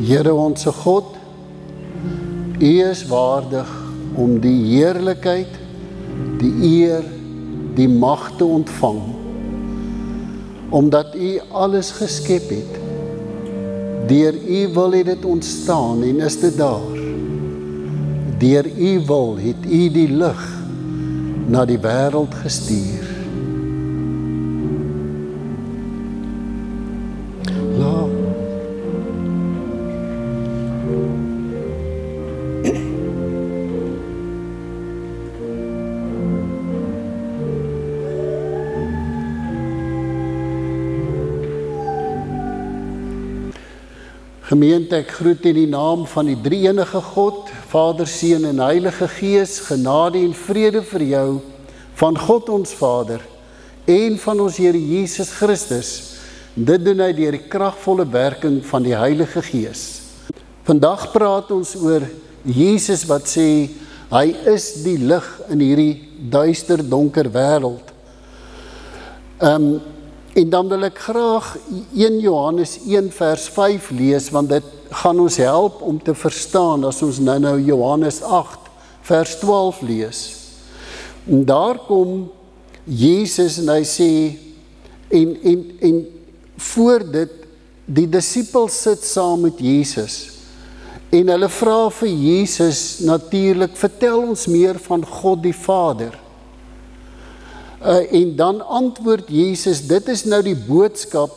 Here onse God, U is waardig om die heerlikheid, die eer, die mag te ontvang, omdat U alles geskep het. Deur U wil het dit ontstaan en is dit daar. Deur U wil het U die lig na die wêreld gestuur. Gemeente, ek groet in die naam van die drie-enige God, Vader, Seun en Heilige Gees, genade en vrede vir jou, van God ons Vader, en van ons Here Jesus Christus. Dit doen hy deur die kragvolle werking van die Heilige Gees. Vandag praat ons oor Jesus wat sê, hy is die lig in hierdie duister, donker wêreld. En dan wil ek graag 1 Johannes 1 vers 5 lees, want dit gaan ons help om te verstaan as ons nou Johannes 8 vers 12 lees. En daar kom Jesus en hy sê, en voor dit, die disippels sit saam met Jesus, en hulle vra vir Jesus natuurlik, vertel ons meer van God die Vader. En dan antwoord Jesus, dit is nou die boodskap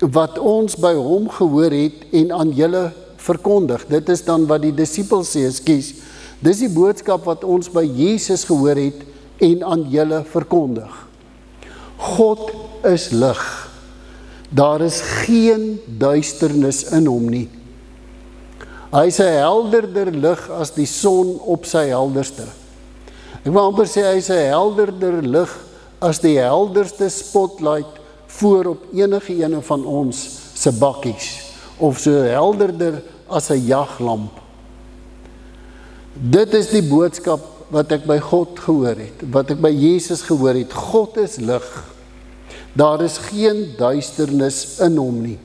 wat ons by hom gehoor het en aan julle verkondig. Dit is dan wat die disippels sê, dis die boodskap wat ons by Jesus gehoor het en aan julle verkondig. God is lig. Daar is geen duisternis in hom nie. Hy is 'n helderder lig as die son op sy helderste. Ek wil amper sê, hy is 'n helderder lig as die helderste spotlight voor op enige ene van ons se bakkies, of so helderder as 'n jaglamp. Dit is die boodskap wat ek by God gehoor het, wat ek by Jesus gehoor het. God is lig. Daar is geen duisternis in hom nie.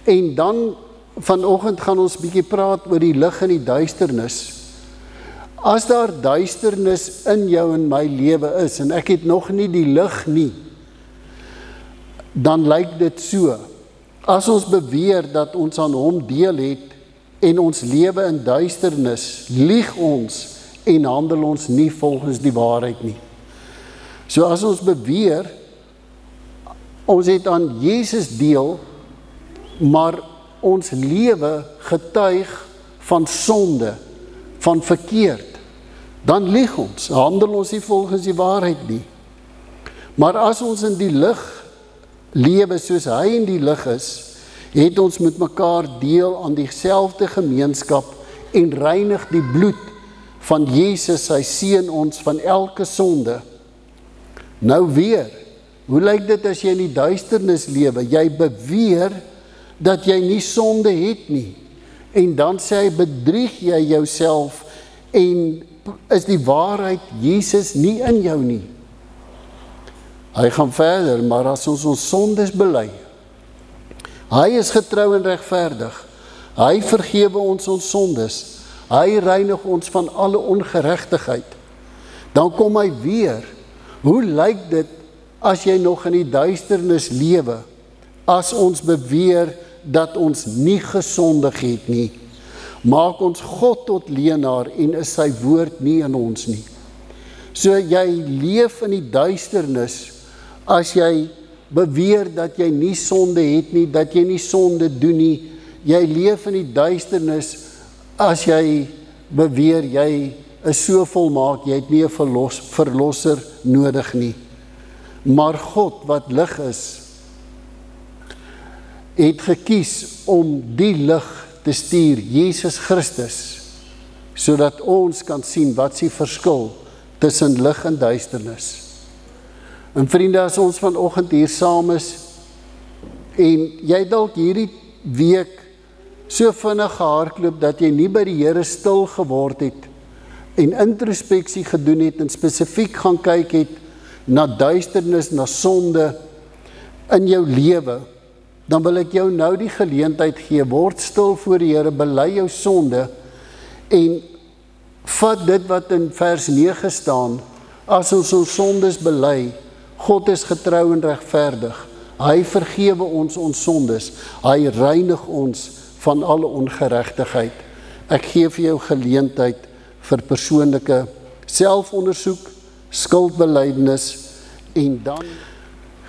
En dan vanoggend gaan ons bietjie praat oor die lig en die duisternis. As daar duisternis in jou en my lewe is, en ek het nog nie die lig nie, dan lyk dit so. As ons beweer dat ons aan hom deel het, en ons lewe in duisternis, lieg ons en handel ons nie volgens die waarheid nie. So as ons beweer, ons het aan Jesus deel, maar ons lewe getuig van sonde, van verkeerd, dan lieg ons, handel ons nie volgens die waarheid nie. Maar as ons in die lig lewe soos hy in die lig is, het ons met mekaar deel aan dieselfde gemeenskap en reinig die bloed van Jesus, sy seun, ons van elke sonde. Nou weer, hoe lyk dit as jy in die duisternis lewe? Jy beweer dat jy nie sonde het nie. En dan sê hy, bedrieg jy jouself en is die waarheid Jesus nie in jou nie. Hy gaan verder, maar as ons sondes bely, hy is getrou en regverdig, hy vergewe ons sondes, hy reinig ons van alle ongeregtigheid. Dan kom hy weer, hoe lyk dit as jy nog in die duisternis lewe, as ons beweer dat ons nie gesondig het nie? Maak ons God tot leenaar en is sy woord nie in ons nie. So jy leef in die duisternis as jy beweer dat jy nie sonde het nie, dat jy nie sonde doen nie. Jy leef in die duisternis as jy beweer jy is so volmaak, jy het nie 'n verlosser nodig nie. Maar God wat lig is, het gekies om die lig te stuur, Jesus Christus, sodat ons kan sien wat is die verskil tussen lig en duisternis. En vriende, as ons vanoggend hier saam is, en jy dalk hierdie week so vinnig gehardloop, dat jy nie by die Here stil geword het, en introspeksie gedoen het, en spesifiek gaan kyk het, na duisternis, na sonde, in jou lewe, dan wil ek jou nou die geleentheid gee, word stil voor die Here, bely jou sonde, en vat dit wat in vers 9 staan, as ons sondes bely, God is getrou en regverdig, hy vergewe ons sondes, hy reinig ons van alle ongeregtigheid. Ek gee vir jou geleentheid vir persoonlike selfondersoek, skuldbelydenis, en dan,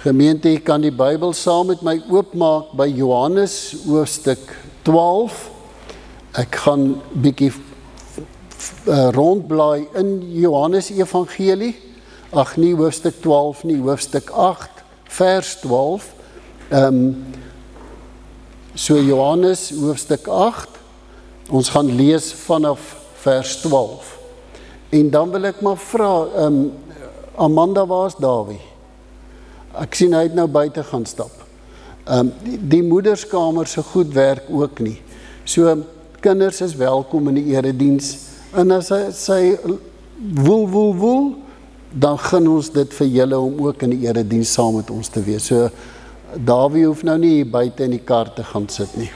gemeente, jy kan die Bybel saam met my oopmaak by Johannes hoofstuk 12. Ek gaan bietjie rondblaai in Johannes Evangelie, ag nie hoofstuk 12 nie, hoofstuk 8, vers 12, so Johannes hoofstuk 8, ons gaan lees vanaf vers 12, en dan wil ek maar vra, Amanda, waar is Dawie? Ek sien hy het nou buite gaan stap. Die moederskamer se goed werk ook nie. So, kinders is welkom in die erediens, en as sy woel, dan gun ons dit vir julle om ook in die erediens saam met ons te wees. So, Dawie hoef nou nie hier buite in die kar te gaan sit nie.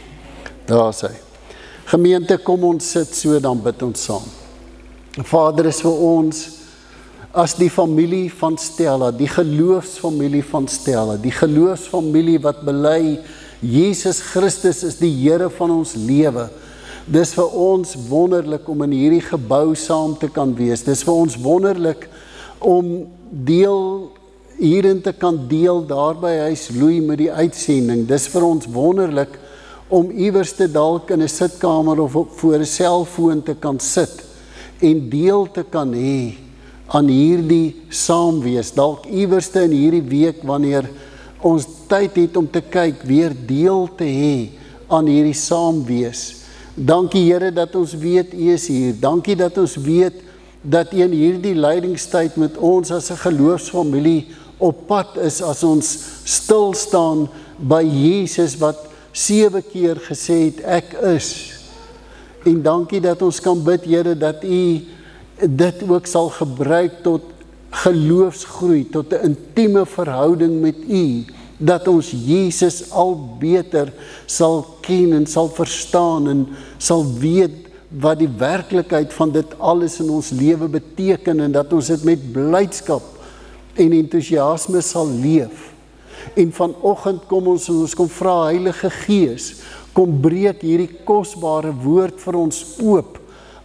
Daar is hy. Gemeente, kom ons sit so, dan bid ons saam. Vader, is vir ons as die familie van Stella, die geloofsfamilie van Stella, die geloofsfamilie wat bely, Jesus Christus is die Here van ons lewe. Dis vir ons wonderlik om in hierdie gebou saam te kan wees. Dis vir ons wonderlik om hierin te kan deel, daar by Huis Louis met die uitsending. Dis vir ons wonderlik om iewers te dalk in 'n sitkamer of voor 'n selfoon te kan sit en deel te kan hê aan hierdie saamwees, dalk iewerste in hierdie week wanneer ons tyd het om te kyk, weer deel te hê aan hierdie saamwees. Dankie Here dat ons weet U is hier. Dankie dat ons weet dat U in hierdie leidingstyd met ons as 'n geloofsfamilie op pad is, as ons stil staan by Jesus wat 7 keer gesê het, ek is. En dankie dat ons kan bid, Here, dat U dit ook sal gebruik tot geloofsgroei, tot 'n intieme verhouding met U, dat ons Jesus al beter sal ken en sal verstaan en sal weet wat die werklikheid van dit alles in ons lewe beteken, en dat ons dit met blydskap en entoesiasme sal leef. En vanoggend kom ons en ons kom vra, Heilige Gees, kom breek hierdie kosbare woord vir ons oop.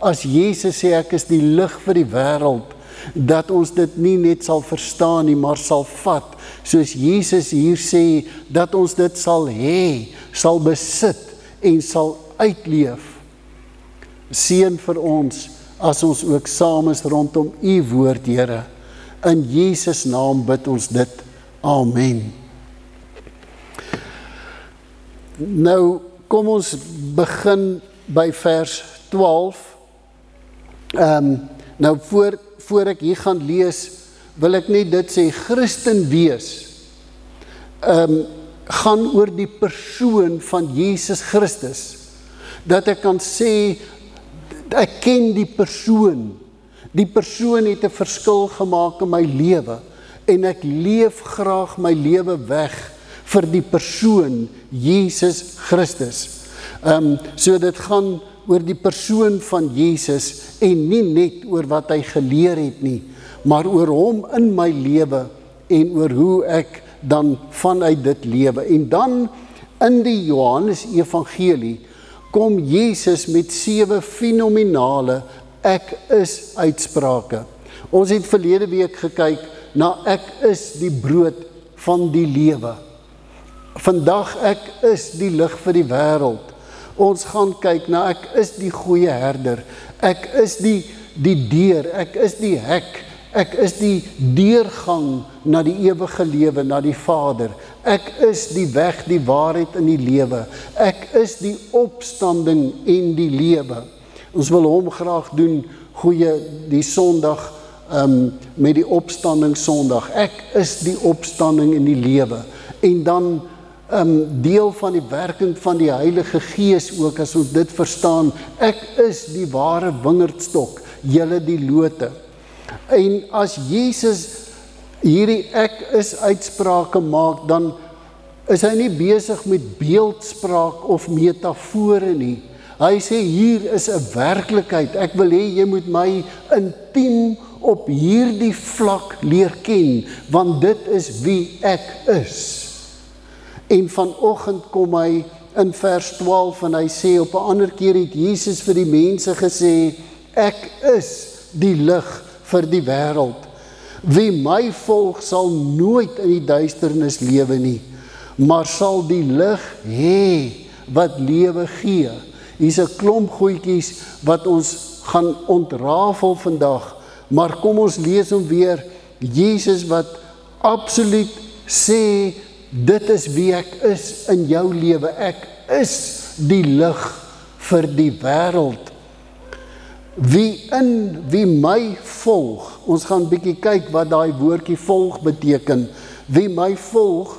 As Jesus sê, ek is die lig vir die wêreld, dat ons dit nie net sal verstaan nie, maar sal vat, soos Jesus hier sê, dat ons dit sal hê, sal besit en sal uitleef. Seën vir ons, as ons ook saam is rondom U woord, Here. In Jesus naam bid ons dit. Amen. Nou, kom ons begin by vers 12. Nou, voor ek hier gaan lees, wil ek net dit sê, Christen wees, gaan oor die persoon van Jesus Christus. Dat ek kan sê, ek ken die persoon. Die persoon het 'n verskil gemaak in my lewe, en ek leef graag my lewe weg vir die persoon Jesus Christus. So dit gaan oor die persoon van Jesus, en nie net oor wat hy geleer het nie, maar oor hom in my lewe, en oor hoe ek dan vanuit dit lewe. En dan in die Johannes Evangelie kom Jesus met 7 fenominale ek is uitsprake. Ons het verlede week gekyk na ek is die brood van die lewe. Vandag ek is die lig vir die wêreld. Ons gaan kyk na ek is die goeie herder. Ek is die deur, ek is die hek. Ek is die deurgang na die ewige lewe, na die Vader. Ek is die weg, die waarheid en die lewe. Ek is die opstanding en die lewe. Ons wil hom graag doen, die Sondag, met die opstanding Sondag. Ek is die opstanding en die lewe. En dan deel van die werking van die Heilige Gees ook, as ons dit verstaan, ek is die ware wingerdstok, julle die lote. En as Jesus hierdie ek is uitsprake maak, dan is hy nie besig met beeldspraak of metafore nie. Hy sê hier is 'n werklikheid. Ek wil hê jy moet my intiem op hierdie vlak leer ken, want dit is wie ek is. En vanoggend kom hy in vers 12 en hy sê op 'n ander keer het Jesus vir die mense gesê, ek is die lig vir die wêreld. Wie my volg sal nooit in die duisternis lewe nie, maar sal die lig hê wat lewe gee. Hier's 'n klomp goedjies wat ons gaan ontrafel vandag, maar kom ons lees hom weer. Jesus wat absoluut sê, dit is wie ek is in jou lewe. Ek is die lig vir die wêreld. Wie my volg, ons gaan bietjie kyk wat daai woordjie volg beteken. Wie my volg,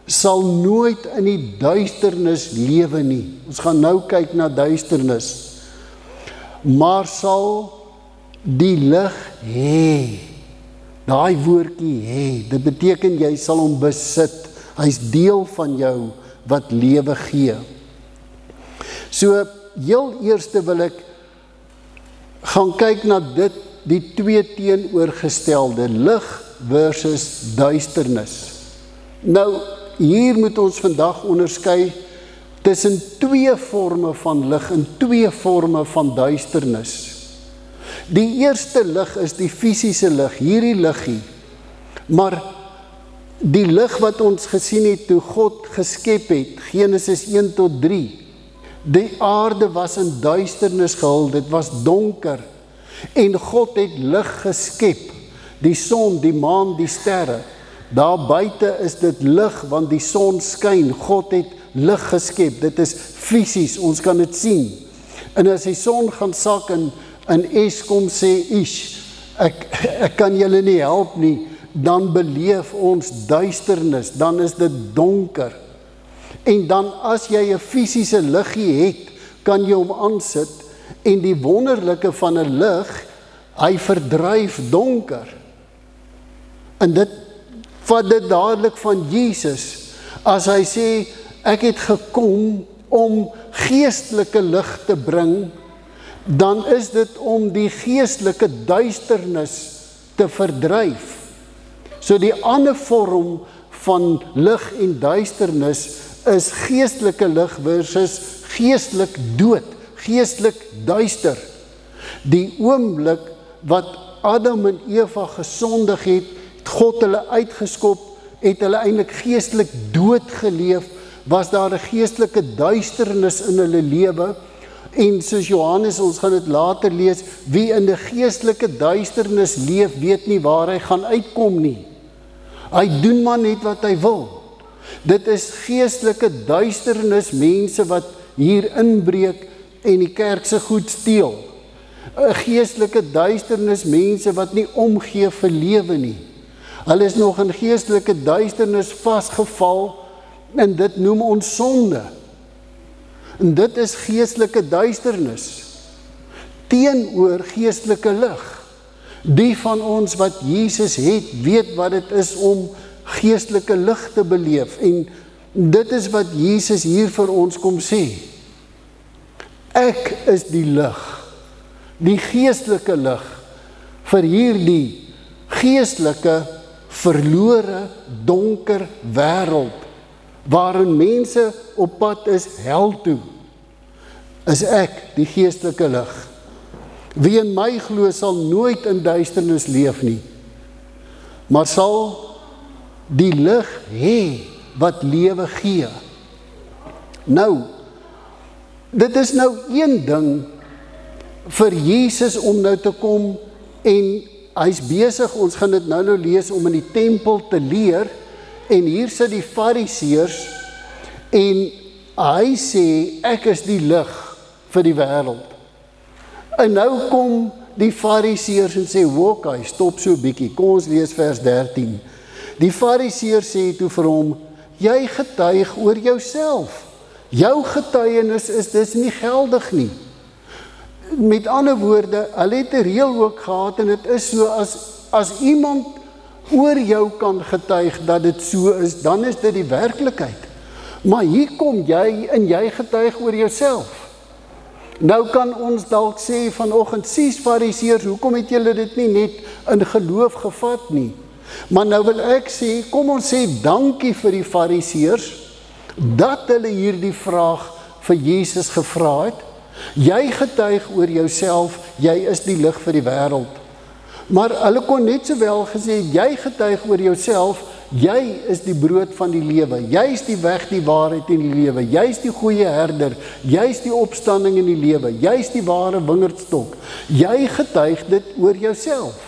sal nooit in die duisternis lewe nie. Ons gaan nou kyk na duisternis. Maar sal die lig hê. Daai woordjie hê, dit beteken jy sal hom besit. Hy's deel van jou wat lewe gee. So, heel eerste wil ek gaan kyk na dit, die twee teenoorgestelde, lig versus duisternis. Nou, hier moet ons vandag onderskei tussen twee vorme van lig en twee vorme van duisternis. Die eerste lig is die fisiese lig, hierdie liggie. Maar die lig wat ons gesien het toe God geskep het, Genesis 1 tot 3, die aarde was in duisternis gehul, dit was donker, en God het lig geskep, die son, die maan, die sterre. Daar buite is dit lig, want die son skyn, God het lig geskep, dit is fisies, ons kan dit sien. En as die son gaan sak en Eskom sê, ek kan julle nie help nie, dan beleef ons duisternis, dan is dit donker. En dan as jy 'n fisiese liggie het, kan jy hom aansit, en die wonderlike van 'n lig, hy verdryf donker. En dit vat dit dadelik van Jesus, as hy sê, ek het gekom om geestelike lig te bring, dan is dit om die geestelike duisternis te verdryf. So die ander vorm van lig en duisternis is geestelike lig versus geestelik dood, geestelik duister. Die oomblik wat Adam en Eva gesondig het, God hulle uitgeskop, het hulle eintlik geestelik dood geleef, was daar 'n geestelike duisternis in hulle lewe. En soos Johannes, ons gaan dit later lees, wie in die geestelike duisternis leef, weet nie waar hy gaan uitkom nie. Hy doen maar net wat hy wil. Dit is geestelike duisternis, mense wat hier inbreek en die kerk se goed steel. 'n Geestelike duisternis, mense wat nie omgee vir lewe nie. Hulle is nog in geestelike duisternis vasgeval, en dit noem ons sonde. En dit is geestelike duisternis, teenoor geestelike lig. Die van ons wat Jesus het, weet wat dit is om geestelike lig te beleef, en dit is wat Jesus hier vir ons kom sê. Ek is die lig, die geestelike lig, vir hierdie geestelike, verlore, donker wêreld, waarin mense op pad is hel toe, is ek die geestelike lig. Wie in my glo sal nooit in duisternis leef nie, maar sal die lig hê wat lewe gee. Nou, dit is nou een ding vir Jesus om nou te kom, en hy's besig, ons gaan dit nou lees, om in die tempel te leer, en hier sit die fariseërs, en hy sê, ek is die lig vir die wêreld. En nou kom die fariseërs en sê, "Wokkie, stop so bietjie, kom ons lees vers 13. Die fariseër sê toe vir hom, jy getuig oor jouself. Jou getuienis is dus nie geldig nie. Met ander woorde, hulle het 'n reël ook gehad, en dit is so, as iemand oor jou kan getuig dat dit so is, dan is dit die werklikheid. Maar hier kom jy en jy getuig oor jouself. Nou kan ons dalk sê vanoggend, sies Fariseërs, hoekom het julle dit nie net in geloof gevat nie? Maar nou wil ek sê, kom ons sê dankie vir die Fariseërs, dat hulle hierdie vraag vir Jesus gevra het. Jy getuig oor jouself, jy is die lig vir die wêreld. Maar hulle kon net sowel gesê, jy getuig oor jouself, jy is die brood van die lewe, jy is die weg, die waarheid en die lewe, jy is die goeie herder, jy is die opstanding in die lewe, jy is die ware wingerdstok, jy getuig dit oor jouself.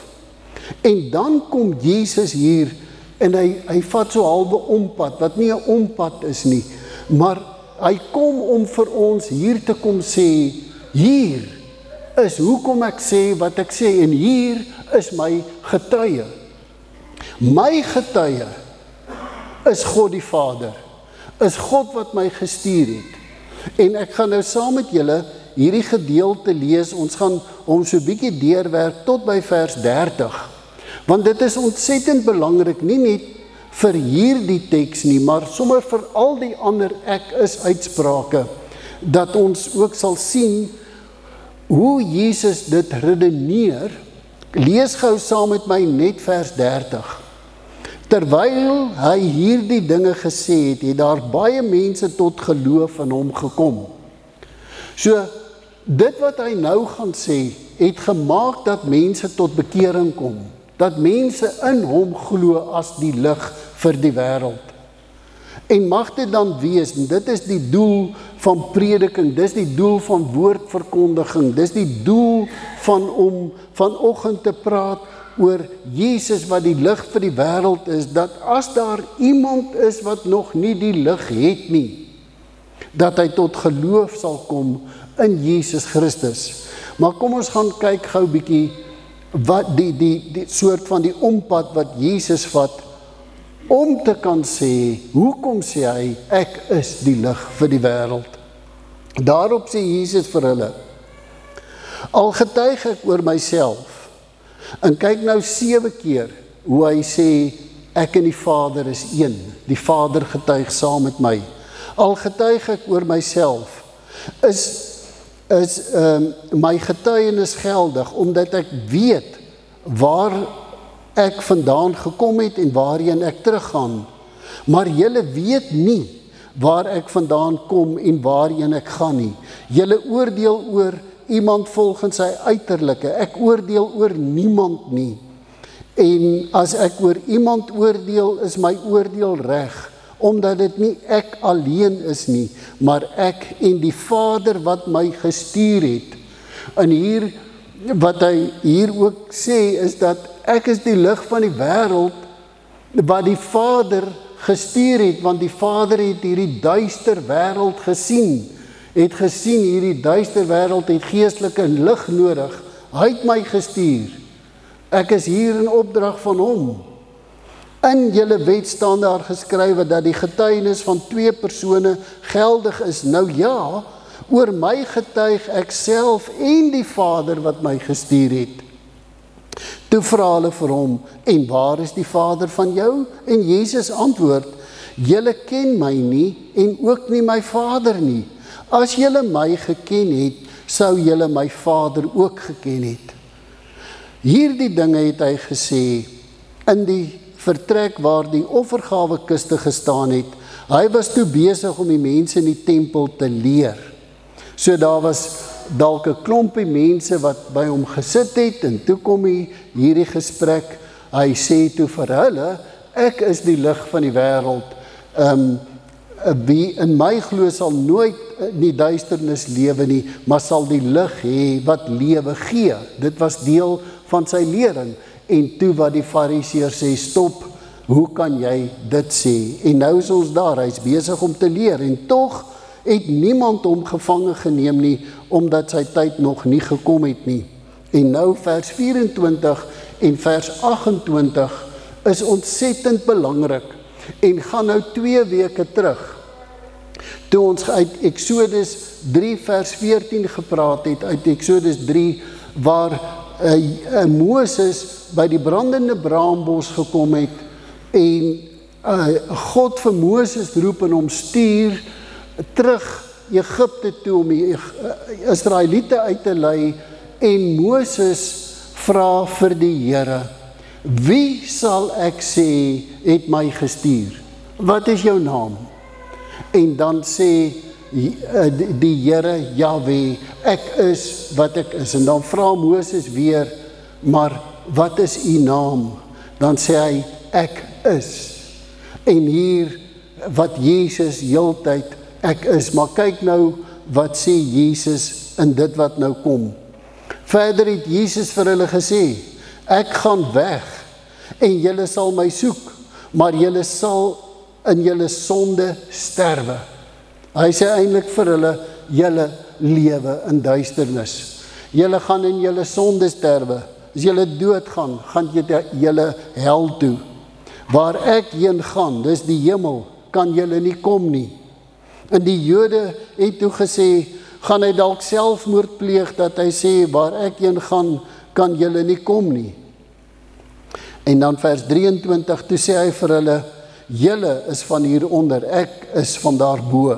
En dan kom Jesus hier, en hy vat so halwe ompad, wat nie 'n ompad is nie, maar hy kom om vir ons hier te kom sê, hier is hoekom ek sê wat ek sê, en hier is my getuie. My getuie is God die Vader, is God wat my gestuur het. En ek gaan nou saam met julle hierdie gedeelte lees, ons gaan hom so bietjie deurwerk tot by vers 30. Want dit is ontsettend belangrik, nie net vir hierdie teks nie, maar sommer vir al die ander ek is uitsprake, dat ons ook sal sien hoe Jesus dit redeneer. Lees gou saam met my net vers 30. Terwyl hy hierdie dinge gesê het, het daar baie mense tot geloof in hom gekom. So, dit wat hy nou gaan sê, het gemaak dat mense tot bekering kom, dat mense in hom glo as die lig vir die wêreld. En mag dit dan wees, en dit is die doel van prediking, dis die doel van woordverkondiging, dis die doel van om vanoggend te praat oor Jesus wat die lig vir die wêreld is, dat as daar iemand is wat nog nie die lig het nie, dat hy tot geloof sal kom in Jesus Christus. Maar kom ons gaan kyk gou bietjie wat die soort van die ompad wat Jesus vat, om te kan sê, hoekom sê hy, ek is die lig vir die wêreld. Daarop sê Jesus vir hulle, al getuig ek oor myself, en kyk nou 7 keer, hoe hy sê, ek en die Vader is een, die Vader getuig saam met my. Al getuig ek oor myself, is my getuienis geldig, omdat ek weet, waar ek vandaan gekom het en waarheen ek teruggaan. Maar julle weet nie waar ek vandaan kom en waarheen ek gaan nie. Julle oordeel oor iemand volgens sy uiterlike. Ek oordeel oor niemand nie. En as ek oor iemand oordeel, is my oordeel reg, omdat dit nie ek alleen is nie, maar ek en die Vader wat my gestuur het. En hier, wat hy hier ook sê, is dat ek is die lig van die wêreld wat die Vader gestuur het, want die Vader het hierdie duister wêreld gesien, hierdie duister wêreld het geestelike lig nodig, hy het my gestuur, ek is hier in opdrag van hom. In julle wet staan daar geskrywe dat die getuienis van 2 persone geldig is. Nou ja, oor my getuig ek self en die Vader wat my gestuur het. Toe vra hulle vir hom, en waar is die Vader van jou? En Jesus antwoord, julle ken my nie en ook nie my Vader nie. As julle my geken het, sou julle my Vader ook geken het. Hierdie dinge het hy gesê in die vertrek waar die offergawekiste gestaan het. Hy was toe besig om die mense in die tempel te leer. So daar was dalk 'n klompie mense wat by hom gesit het, en toe kom hierdie gesprek, hy sê toe vir hulle, ek is die lig van die wêreld, wie in my glo sal nooit in die duisternis lewe nie, maar sal die lig hê wat lewe gee. Dit was deel van sy lering, en toe wat die Fariseërs sê, stop, hoe kan jy dit sê? En nou is ons daar, hy is besig om te leer, en tog het niemand hom gevange geneem nie, omdat sy tyd nog nie gekom het nie. En nou vers 24 en vers 28 is ontsettend belangrik, en gaan nou 2 weke terug, toe ons uit Exodus 3 vers 14 gepraat het, uit Exodus 3, waar Moses by die brandende braambos gekom het, en God vir Moses roep en hom stuur terug Egipte toe om die Israeliete uit te lei, en Moses vra vir die Here, wie sal ek sê het my gestuur? Wat is jou naam? En dan sê die Here, Jahwe, ek is wat ek is. En dan vra Moses weer, maar wat is u naam? Dan sê hy, ek is. En hier wat Jesus heeltyd ek is. Maar kyk nou wat sê Jesus in dit wat nou kom. Verder het Jesus vir hulle gesê, ek gaan weg en julle sal my soek, maar julle sal in julle sonde sterwe. Hy sê eintlik vir hulle, julle lewe in duisternis. Julle gaan in julle sonde sterwe. As julle doodgaan, gaan julle hel toe. Waar ek heen gaan, dis die hemel, kan julle nie kom nie. En die Jode het toe gesê, gaan hy dalk selfmoord pleeg, dat hy sê, waar ek heen gaan, kan julle nie kom nie. En dan vers 23, toe sê hy vir hulle, julle is van hieronder, ek is van daarbo.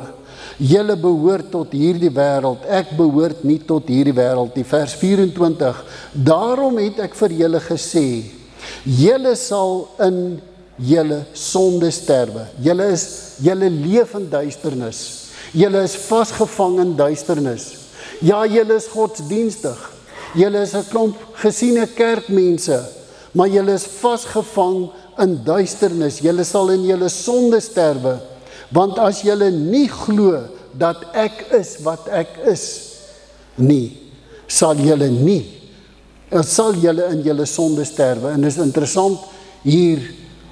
Julle behoort tot hierdie wêreld, ek behoort nie tot hierdie wêreld nie. Vers 24, daarom het ek vir julle gesê, julle sal in julle sonde sterwe. Julle leef in duisternis. Julle is vasgevang in duisternis. Ja, julle is godsdienstig. Julle is 'n klomp gesiene kerkmense, maar julle is vasgevang in duisternis. Julle sal in julle sonde sterwe, want as julle nie glo dat ek is wat ek is nie, sal julle in julle sonde sterwe. En dit is interessant, hier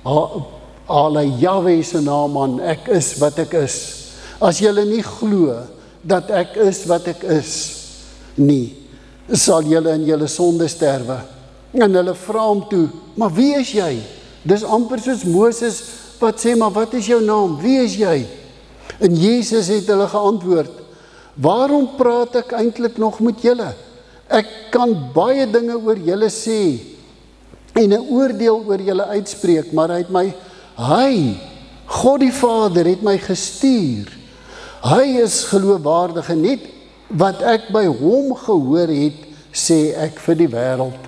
haal hy Jahwe se naam aan, ek is wat ek is. As julle nie glo dat ek is wat ek is nie, sal julle in julle sonde sterwe. En hulle vra hom toe, maar wie is jy? Dis amper soos Moses wat sê, maar wat is jou naam? Wie is jy? En Jesus het hulle geantwoord, waarom praat ek eintlik nog met julle? Ek kan baie dinge oor julle sê en 'n oordeel oor julle uitspreek, maar God die Vader het my gestuur. Hy is geloofwaardig en net wat ek by hom gehoor het, sê ek vir die wêreld.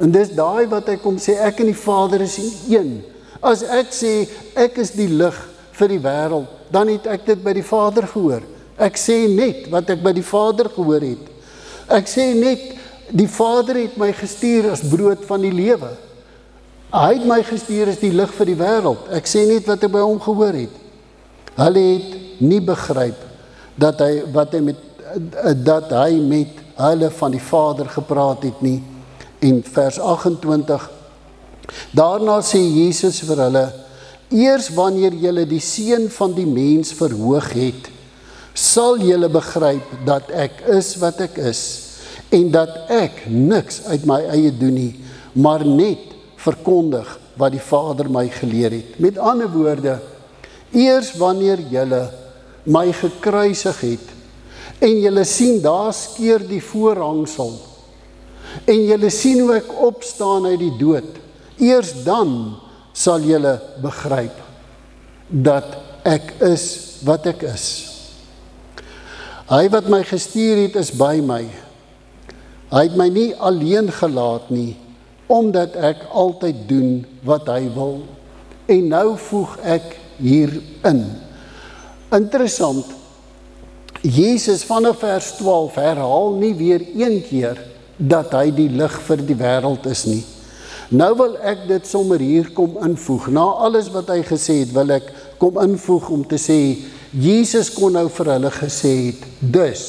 En dis daai wat hy kom sê, ek en die Vader is een. As ek sê, ek is die lig vir die wêreld, dan het ek dit by die Vader gehoor. Ek sê net wat ek by die Vader gehoor het. Ek sê net, die Vader het my gestuur as brood van die lewe. Hy het my gestuur as die lig vir die wêreld. Ek sê net wat ek by hom gehoor het. Hulle het nie begryp dat hy met hulle van die Vader gepraat het nie. En vers 28, daarna sê Jesus vir hulle, eers wanneer julle die Seun van die mens verhoog het, sal julle begryp dat ek is wat ek is, en dat ek niks uit my eie doen nie, maar net verkondig wat die Vader my geleer het. Met ander woorde, eers wanneer julle my gekruisig het, en julle sien, daar skeur die voorhangsel, en julle sien hoe ek opstaan uit die dood, eers dan sal julle begryp dat ek is wat ek is. Hy wat my gestuur het is by my. Hy het my nie alleen gelaat nie, omdat ek altyd doen wat hy wil. En nou voeg ek hierin. Interessant, Jesus vanaf vers 12 herhaal nie weer een keer dat hy die lig vir die wêreld is nie. Nou wil ek dit sommer hier kom invoeg. Na alles wat hy gesê het, wil ek kom invoeg om te sê, Jesus kon nou vir hulle gesê het, dus,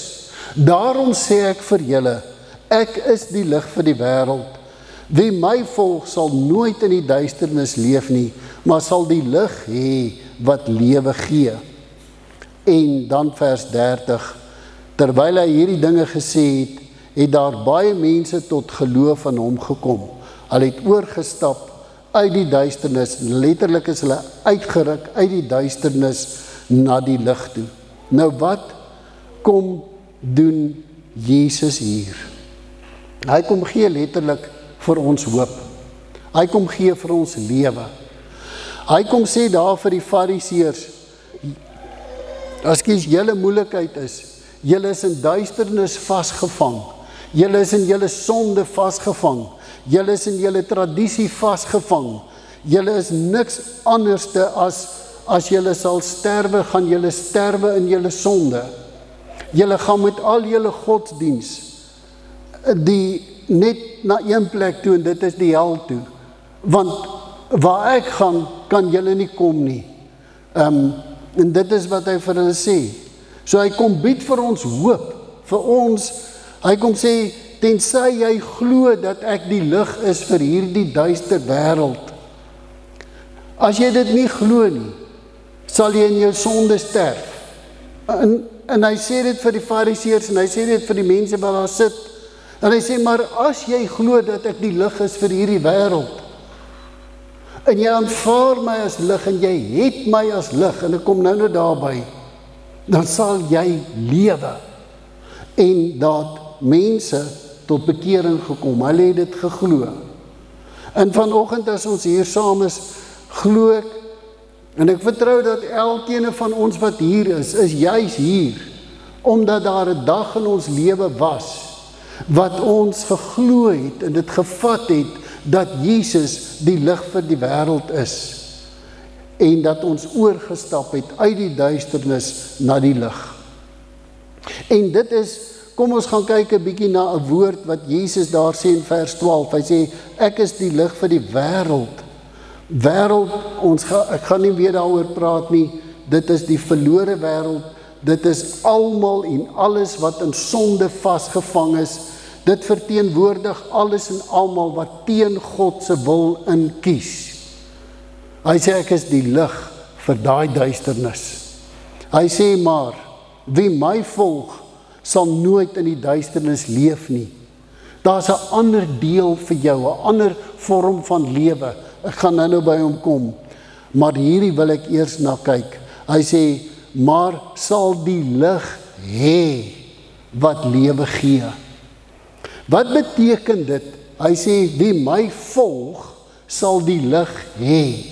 daarom sê ek vir julle, ek is die lig vir die wêreld. Wie my volg sal nooit in die duisternis leef nie, maar sal die lig hê wat lewe gee. En dan vers 30, terwyl hy hierdie dinge gesê het, het daar baie mense tot geloof aan hom gekom. Hulle het oorgestap uit die duisternis, letterlik is hulle uitgeruk uit die duisternis na die lig toe. Nou wat kom doen Jesus hier? Hy kom gee letterlik vir ons hoop. Hy kom gee vir ons lewe. Hy kom sê daar vir die fariseërs, as julle moeilikheid is, julle is in duisternis vasgevang, julle is in julle sonde vasgevang, julle is in julle tradisie vasgevang, julle is niks anderste as julle sal sterwe, gaan julle sterwe in julle sonde. Julle gaan met al julle godsdiens, die net na een plek toe, en dit is die hel toe. Want waar ek gaan, kan julle nie kom nie. En dit is wat hy vir hulle sê. So hy kom bied vir ons hoop, vir ons, hy kom sê, tensy jy glo dat ek die lig is vir hierdie duister wêreld. As jy dit nie glo nie, sal jy in jou sonde sterf. En hy sê dit vir die fariseërs, en hy sê dit vir die mense wat daar sit, en hy sê, maar as jy glo dat ek die lig is vir hierdie wêreld, en jy aanvaar my as lig, en jy het my as lig, en ek kom nou daarby, dan sal jy lewe, en dat mense tot bekering gekom, hulle het dit geglo. En vanoggend as ons hier saam is, glo ek, en ek vertrou dat elkeen van ons wat hier is juis hier, omdat daar 'n dag in ons lewe was, wat ons geglo het, en dit gevat het, dat Jesus die lig vir die wêreld is, en dat ons oorgestap het uit die duisternis na die lig. En dit is, kom ons gaan kyk 'n bietjie na 'n woord wat Jesus daar sê in vers 12, hy sê, ek is die lig vir die wêreld. Wêreld, ek gaan nie weer daaroor praat nie, dit is die verlore wêreld, dit is almal en alles wat in sonde vasgevang is, dit verteenwoordig alles en almal wat teen God se wil in kies. Hy sê ek is die lig vir daai duisternis. Hy sê maar, wie my volg, sal nooit in die duisternis leef nie. Daar's 'n ander deel vir jou, 'n ander vorm van lewe. Ek gaan nou by hom kom, maar hierdie wil ek eers na kyk. Hy sê, maar sal die lig hê wat lewe gee. Wat beteken dit? Hy sê, wie my volg, sal die lig hê.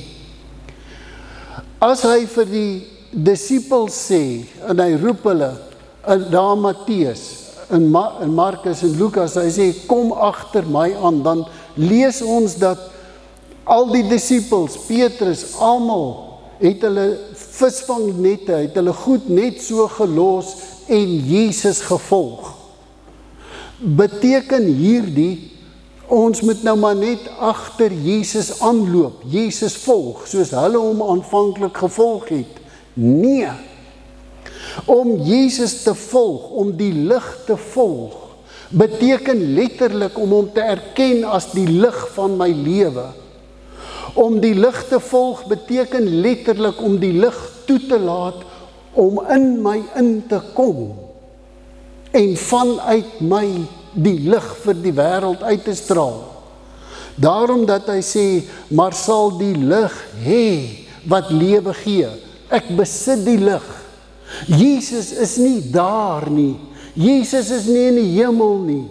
As hy vir die disippels sê, en hy roep hulle, daar Matteus, en Markus en Lukas, hy sê, kom agter my aan, dan lees ons dat al die disippels, Petrus, almal, het hulle visvangnette, het hulle goed net so gelos, en Jesus gevolg. Beteken hierdie, ons moet nou maar net agter Jesus aanloop, Jesus volg, soos hulle hom aanvanklik gevolg het. Nee, om Jesus te volg, om die lig te volg, beteken letterlik om hom te erken as die lig van my lewe. Om die lig te volg beteken letterlik om die lig toe te laat, om in my in te kom, en vanuit my die lig vir die wêreld uit te straal. Daarom dat hy sê, maar sal die lig hê wat lewe gee. Ek besit die lig. Jesus is nie daar nie. Jesus is nie in die hemel nie.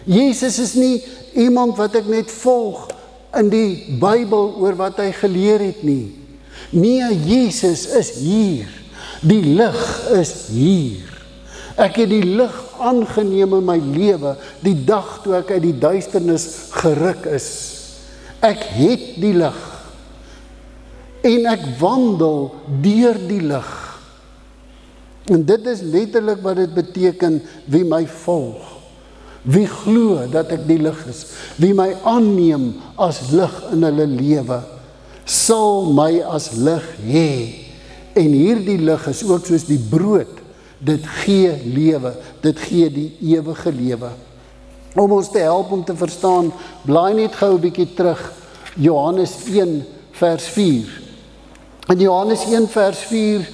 Jesus is nie iemand wat ek net volg in die Bybel oor wat hy geleer het nie. Nee, Jesus is hier. Die lig is hier. Ek het die lig aangeneem in my lewe, die dag toe ek uit die duisternis geruk is. Ek het die lig. En ek wandel deur die lig. En dit is letterlik wat dit beteken, wie my volg. Wie glo dat ek die lig is, wie my aanneem as lig in hulle lewe, sal my as lig hê. En hierdie lig is ook soos die brood, dit gee lewe, dit gee die ewige lewe. Om ons te help om te verstaan, blaai net gou 'n bietjie terug, Johannes 1 vers 4. In Johannes 1 vers 4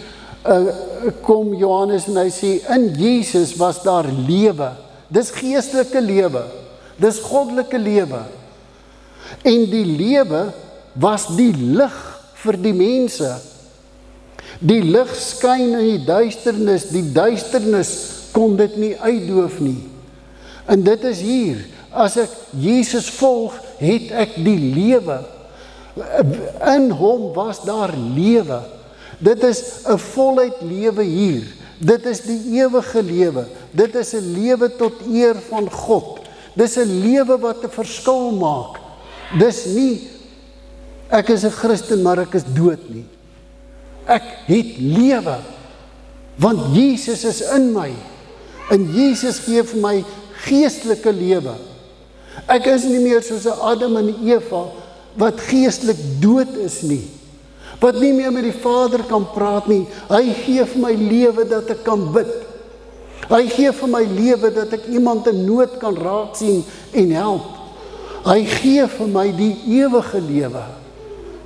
kom Johannes en hy sê, in Jesus was daar lewe. Dis geestelike lewe, dis goddelike lewe. En die lewe was die lig vir die mense. Die lig skyn in die duisternis kon dit nie uitdoof nie. En dit is hier, as ek Jesus volg, het ek die lewe. In hom was daar lewe. Dit is 'n voluit lewe hier. Dit is die ewige lewe. Dit is 'n lewe tot eer van God. Dis 'n lewe wat 'n verskil maak. Dis nie, ek is 'n Christen, maar ek is dood nie. Ek het lewe, want Jesus is in my. En Jesus gee vir my geestelike lewe. Ek is nie meer soos 'n Adam en Eva, wat geestelik dood is nie. Wat nie meer met die Vader kan praat nie. Hy gee vir my lewe dat ek kan bid. Hy gee vir my lewe dat ek iemand in nood kan raak sien en help. Hy gee vir my die ewige lewe.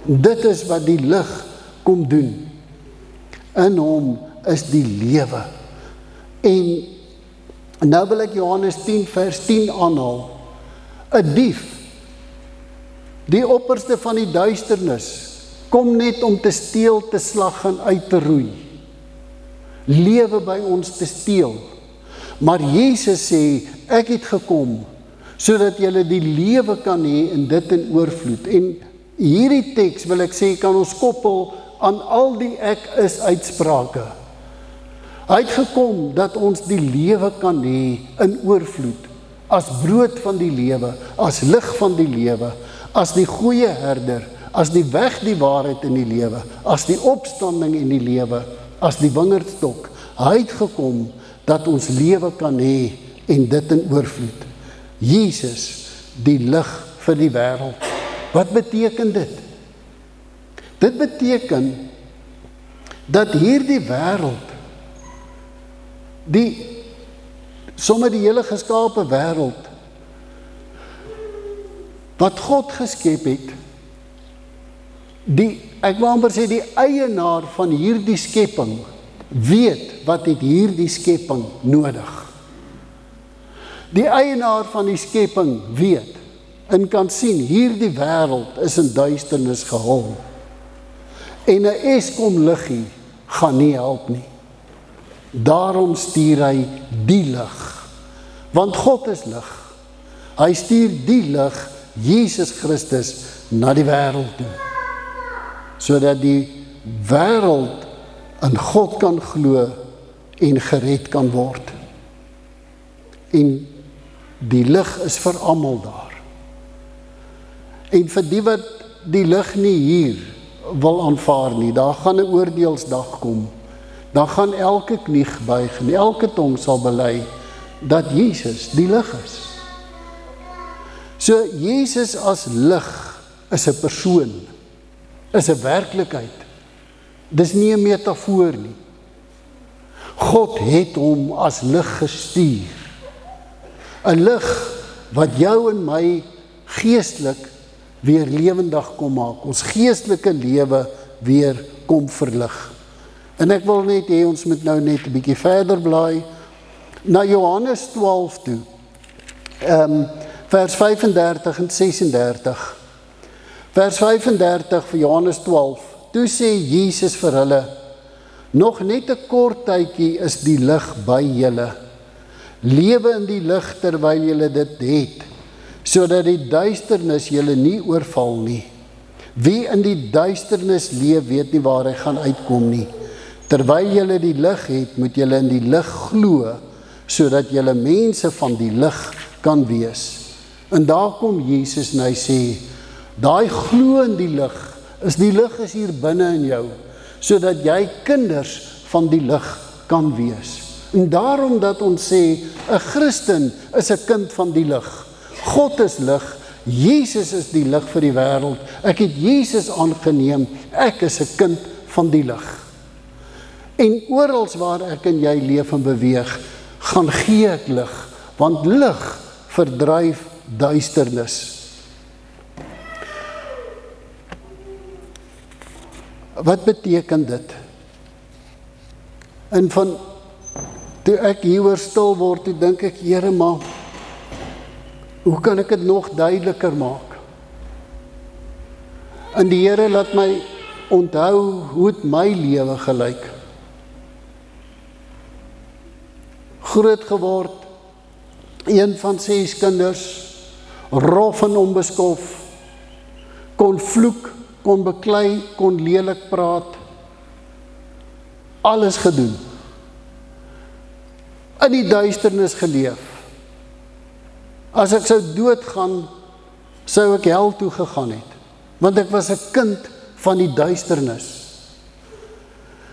Dit is wat die lig kom doen. In hom is die lewe. En nou wil ek Johannes 10 vers 10 aanhaal. 'n dief, die opperste van die duisternis, kom net om te steel, te slag en uit te roei. Lewe by ons te steel. Maar Jesus sê, ek het gekom, sodat julle die lewe kan hê en dit in oorvloed. En hierdie teks wil ek sê, kan ons koppel aan al die ek is uitsprake. Hy het gekom dat ons die lewe kan hê in oorvloed, as brood van die lewe, as lig van die lewe, as die goeie herder, as die weg, die waarheid in die lewe, as die opstanding in die lewe, as die wingerdstok. Hy het gekom dat ons lewe kan hê en dit in oorvloed. Jesus, die lig vir die wêreld. Wat beteken dit? Dit beteken dat hierdie wêreld, sommer die hele geskape wêreld, wat God geskep het, ek wil amper sê, die eienaar van hierdie skepping, weet wat het hierdie skepping nodig. Die eienaar van die skepping weet, en kan sien, hierdie wêreld is in duisternis gehul. En 'n Eskom liggie gaan nie help nie. Daarom stuur hy die lig. Want God is lig. Hy stuur die lig, Jesus Christus, na die wêreld toe. Sodat die wêreld in God kan glo en gered kan word. En die lig is vir almal daar. En vir die wat die lig nie hier wil aanvaar nie, daar gaan 'n oordeelsdag kom. Dan gaan elke knie buig en elke tong sal bely dat Jesus die lig is. So Jesus as lig is 'n persoon, is 'n werklikheid. Dis nie 'n metafoor nie. God het hom as lig gestuur. 'n lig wat jou en my geestelik weer lewendig kom maak. Ons geestelike lewe weer kom verlig. En ek wil net hê, ons moet nou net 'n bietjie verder blaai na Johannes 12 toe. Vers 35 en 36. Vers 35 van Johannes 12. Toe sê Jesus vir hulle, nog net 'n kort tydjie is die lig by julle. Lewe in die lig terwyl julle dit het, sodat die duisternis julle nie oorval nie. Wie in die duisternis leef, weet nie waar hy gaan uitkom nie. Terwyl julle die lig het, moet julle in die lig glo, sodat julle mense van die lig kan wees. En daar kom Jesus en hy sê, daai glo in die lig is hier binne in jou, sodat jy kinders van die lig kan wees. En daarom dat ons sê, 'n Christen is 'n kind van die lig. God is lig, Jesus is die lig vir die wêreld. Ek het Jesus aangeneem, ek is 'n kind van die lig. En oral waar ek en jy leef en beweeg, gaan gee ek lig, want lig verdryf duisternis. Wat beteken dit? En van toe ek hieroor stil word, toe dink ek, Here, maar hoe kan ek dit nog duideliker maak? En die Here laat my onthou hoe het my lewe gelyk. Groot geword, een van 6 kinders, rof en onbeskof, kon vloek kon beklei, kon lelik praat, alles gedoen. In die duisternis geleef. As ek sou doodgaan, sou ek hel toe gegaan het, want ek was 'n kind van die duisternis.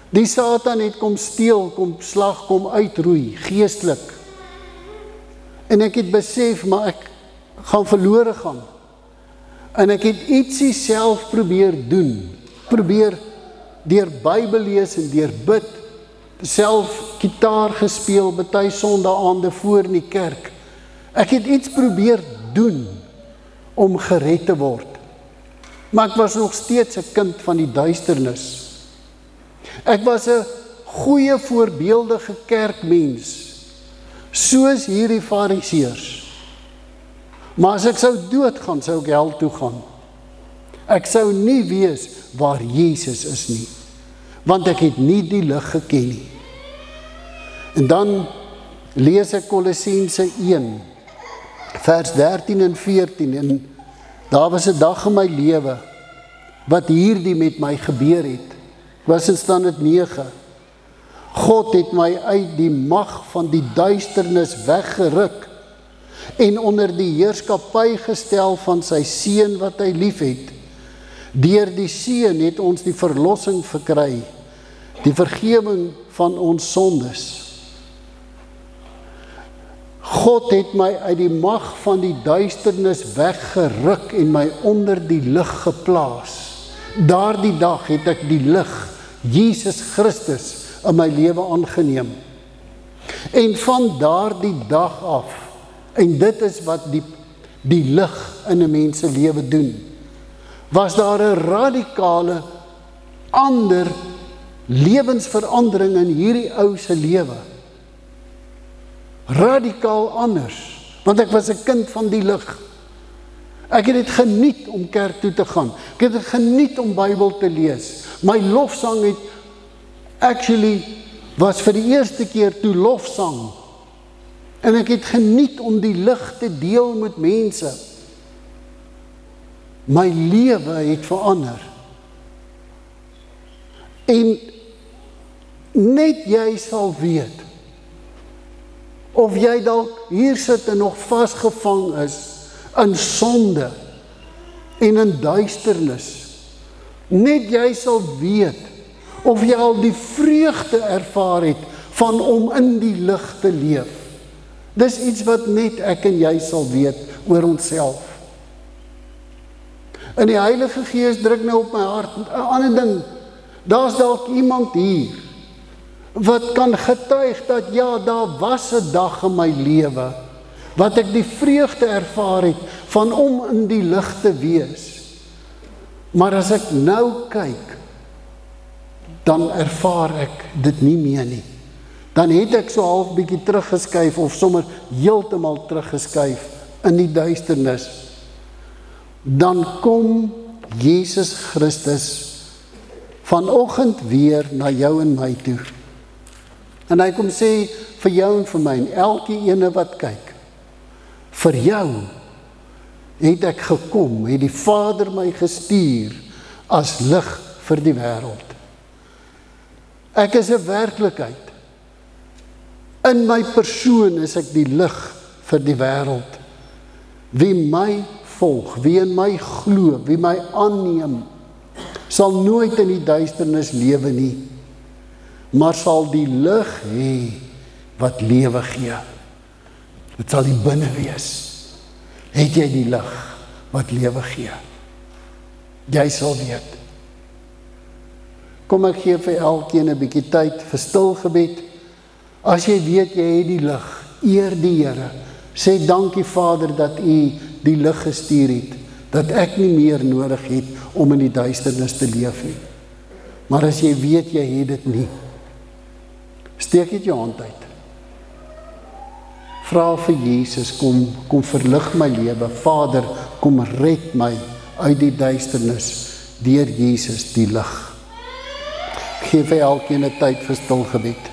Die Satan het kom steel, kom slag, kom uitroei, geestelik. En ek het besef, maar ek gaan verlore gaan. En ek het ietsie self probeer doen, probeer deur Bybel lees en deur bid, self gitaar gespeel, baie sondaande voor in die kerk. Ek het iets probeer doen om gered te word. Maar ek was nog steeds 'n kind van die duisternis. Ek was 'n goeie voorbeeldige kerkmens, soos hierdie fariseërs. Maar as ek sou doodgaan, sou ek hel toe gaan. Ek sou nie weet waar Jesus is nie, want ek het nie die lig geken nie. En dan lees ek Kolossense 1, vers 13 en 14, en daar was 'n dag in my lewe, wat hierdie met my gebeur het. Ek was in standaard 9. God het my uit die mag van die duisternis weggeruk, en onder die heerskappy gestel van sy seun wat hy lief het. Deur die seun het ons die verlossing verkry, die vergewing van ons sondes. God het my uit die mag van die duisternis weggeruk en my onder die lig geplaas. Daardie dag het ek die lig, Jesus Christus, in my lewe aangeneem. En van daardie dag af, en dit is wat die lig in 'n mens se lewe doen, was daar 'n radikale ander lewensverandering in hierdie ou se lewe. Radikaal anders, want ek was 'n kind van die lig. Ek het dit geniet om kerk toe te gaan. Ek het dit geniet om Bybel te lees. My lofsang het was vir die eerste keer toe lofsang. En ek het geniet om die lig te deel met mense. My lewe het verander. En net jy sal weet, of jy dalk hier sit en nog vasgevang is in sonde en in duisternis. Net jy sal weet, of jy al die vreugde ervaar het van om in die lig te leef. Dis iets wat net ek en jy sal weet oor onsself. En die Heilige Gees druk nou op my hart, 'n ander ding, daar's dalk iemand hier, wat kan getuig dat ja, daar was 'n dag in my lewe, wat ek die vreugde ervaar het, van om in die lig te wees. Maar as ek nou kyk, dan ervaar ek dit nie meer nie. Dan het ek so half bietjie teruggeskuif, of sommer heeltemal teruggeskuif in die duisternis. Dan kom Jesus Christus vanoggend weer na jou en my toe. En hy kom sê vir jou en vir my, en elke ene wat kyk, vir jou het ek gekom, het die Vader my gestuur as lig vir die wêreld. Ek is 'n werklikheid. In my persoon is ek die lig vir die wêreld. Wie my volg, wie in my glo, wie my aanneem, sal nooit in die duisternis lewe nie, maar sal die lig hê wat lewe gee. Dit sal die binne wees. Het jy die lig wat lewe gee? Jy sal weet. Kom, ek gee vir elkeen 'n bietjie tyd vir stil gebed. As jy weet jy het die lig, eer die Here. Sê dankie Vader dat U die lig gestuur het, dat ek nie meer nodig het om in die duisternis te leef nie. Maar as jy weet jy het dit nie, steek dit jou hand uit. Vra vir Jesus, kom verlig my lewe. Vader, kom red my uit die duisternis deur Jesus die lig. Ek gee vir elkeen 'n tyd vir stil gebed.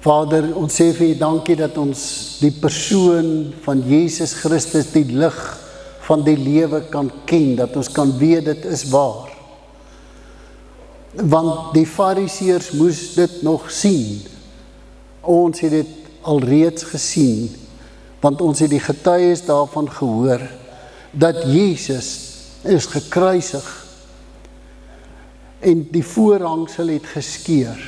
Vader, ons sê vir U dankie dat ons die persoon van Jesus Christus, die lig van die lewe kan ken, dat ons kan weet dit is waar. Want die Fariseërs moes dit nog sien. Ons het dit alreeds gesien, want ons het die getuies daarvan gehoor, dat Jesus is gekruisig, en die voorhangsel het geskeur,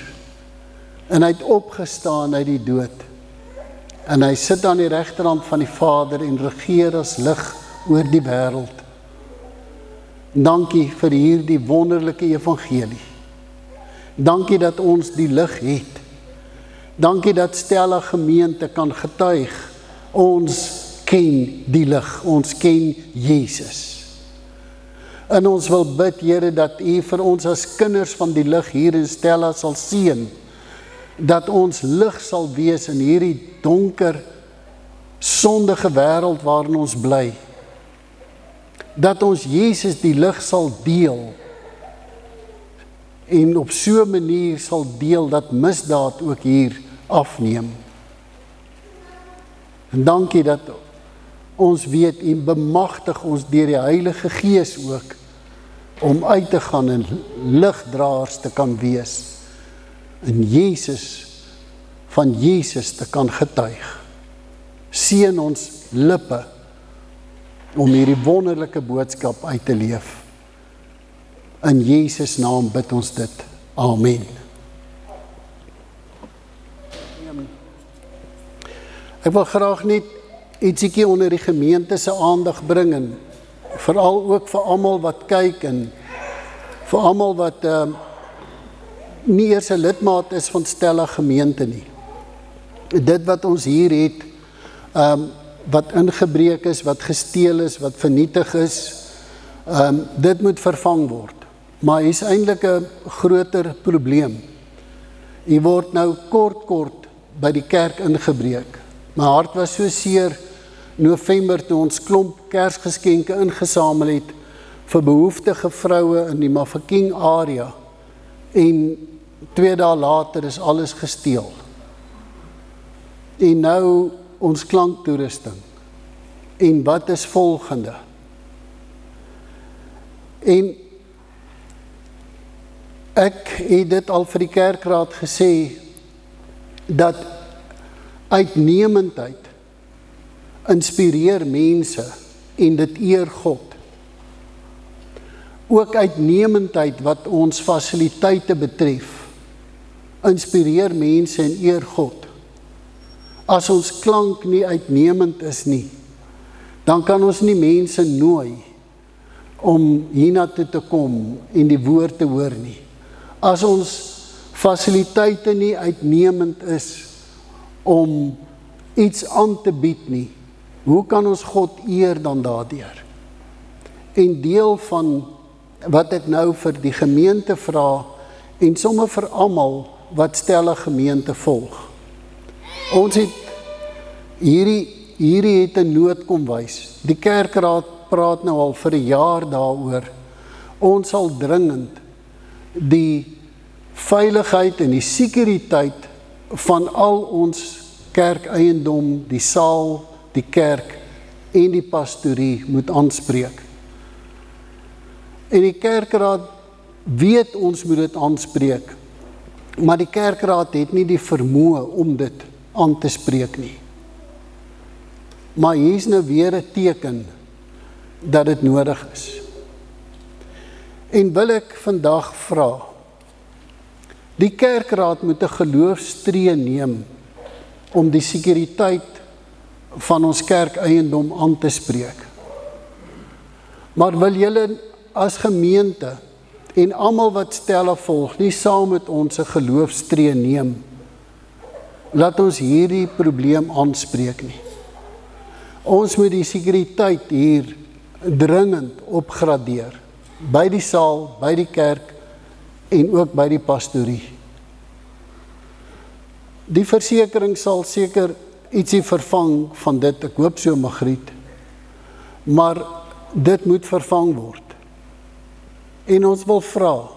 en hy het opgestaan uit die dood, en hy sit aan die regterhand van die Vader, en regeer as lig oor die wêreld. Dankie vir hierdie wonderlike evangelie. Dankie dat ons die lig het. Dankie dat Stella gemeente kan getuig, ons ken die lig, ons ken Jesus. En ons wil bid, Here, dat U vir ons as kinders van die lig hier in Stella sal seën, dat ons lig sal wees in hierdie donker, sondige wêreld waarin ons bly. Dat ons Jesus die lig sal deel, en op so 'n manier sal deel dat misdaad ook hier afneem. En dankie dat ons weet, U bemagtig ons deur die Heilige Gees ook, om uit te gaan en ligdraers te kan wees, en van Jesus te kan getuig. Seën ons lippe, om hierdie wonderlike boodskap uit te leef. In Jesus naam bid ons dit. Amen. Ek wil graag net ietsiekie onder die gemeente se aandag bring, en veral ook vir almal wat kyk, en vir almal wat nie eers 'n lidmaat is van Stella gemeente nie. Dit wat ons hier het, wat ingebreek is, wat gesteel is, wat vernietig is, dit moet vervang word. Maar hier is eintlik 'n groter probleem. Hier word nou kort by die kerk ingebreek. My hart was so seer November toe ons klomp Kersgeskenke ingesamel het vir behoeftige vroue in die Mafeking area, en 2 dae later is alles gesteel. En nou ons klanktoerusting. En wat is volgende? En ek het dit al vir die kerkraad gesê, dat uitnemendheid inspireer mense en dit eer God. Ook uitnemendheid wat ons fasiliteite betref, inspireer mense en eer God. As ons klank nie uitnemend is nie, dan kan ons nie mense nooi om hiernatoe te kom en die woord te hoor nie. As ons fasiliteite nie uitnemend is om iets aan te bied nie, hoe kan ons God eer dan daardeur? En deel van wat ek nou vir die gemeente vra, en sommer vir almal wat Stella gemeente volg. Ons het hierdie het 'n nood kom wys. Die kerkraad praat nou al vir 'n jaar daaroor. Ons sal dringend die veiligheid en die sekuriteit van al ons kerkeiendom, die saal, die kerk en die pastorie moet aanspreek. En die kerkraad weet ons moet dit aanspreek, maar die kerkraad het nie die vermoë om dit aan te spreek nie. Maar hier is nou weer 'n teken dat dit nodig is. En wil ek vandag vra, die kerkraad moet 'n geloofstree neem om die sekuriteit van ons kerkeiendom aan te spreek. Maar wil julle as gemeente en almal wat Stella volg, nie saam met ons 'n geloofstree neem, laat ons hierdie probleem aanspreek nie. Ons moet die sekuriteit hier dringend opgradeer, by die saal, by die kerk en ook by die pastorie. Die versekering sal seker ietsie vervang van dit, ek hoop so Magriet, maar dit moet vervang word. En ons wil vra,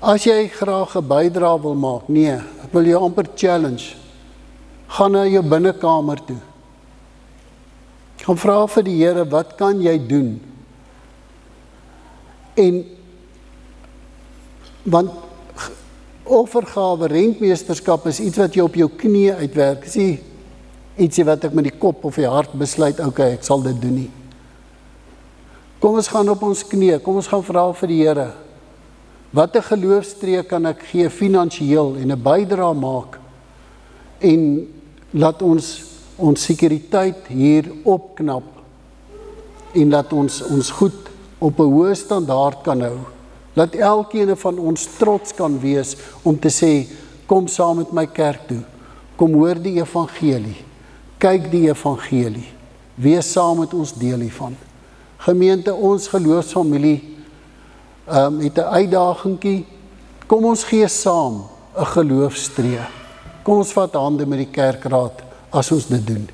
as jy graag 'n bydrae wil maak, nee, ek wil jou amper challenge, gaan na jou binnekamer toe. Gaan vra vir die Here, wat kan jy doen? En, want offergawe, rentmeesterskap is iets wat jy op jou knie uitwerk. Is nie ietsie wat ek met die kop of die hart besluit, okay, ek sal dit doen nie. Kom ons gaan op ons knie, kom ons gaan vra vir die Here. Wat 'n geloofstree kan ek gee finansiëel en 'n bydrae maak? En laat ons sekuriteit hier opknap en laat ons goed op 'n hoë standaard kan hou. Laat elkeen van ons trots kan wees om te sê, kom saam met my kerk toe, kom hoor die evangelie, kyk die evangelie, wees saam met ons deel hiervan. Gemeente, ons geloofsfamilie het 'n uitdagingkie, kom ons gee saam 'n geloofstree. Kom ons vat hande met die kerkraad as ons dit doen.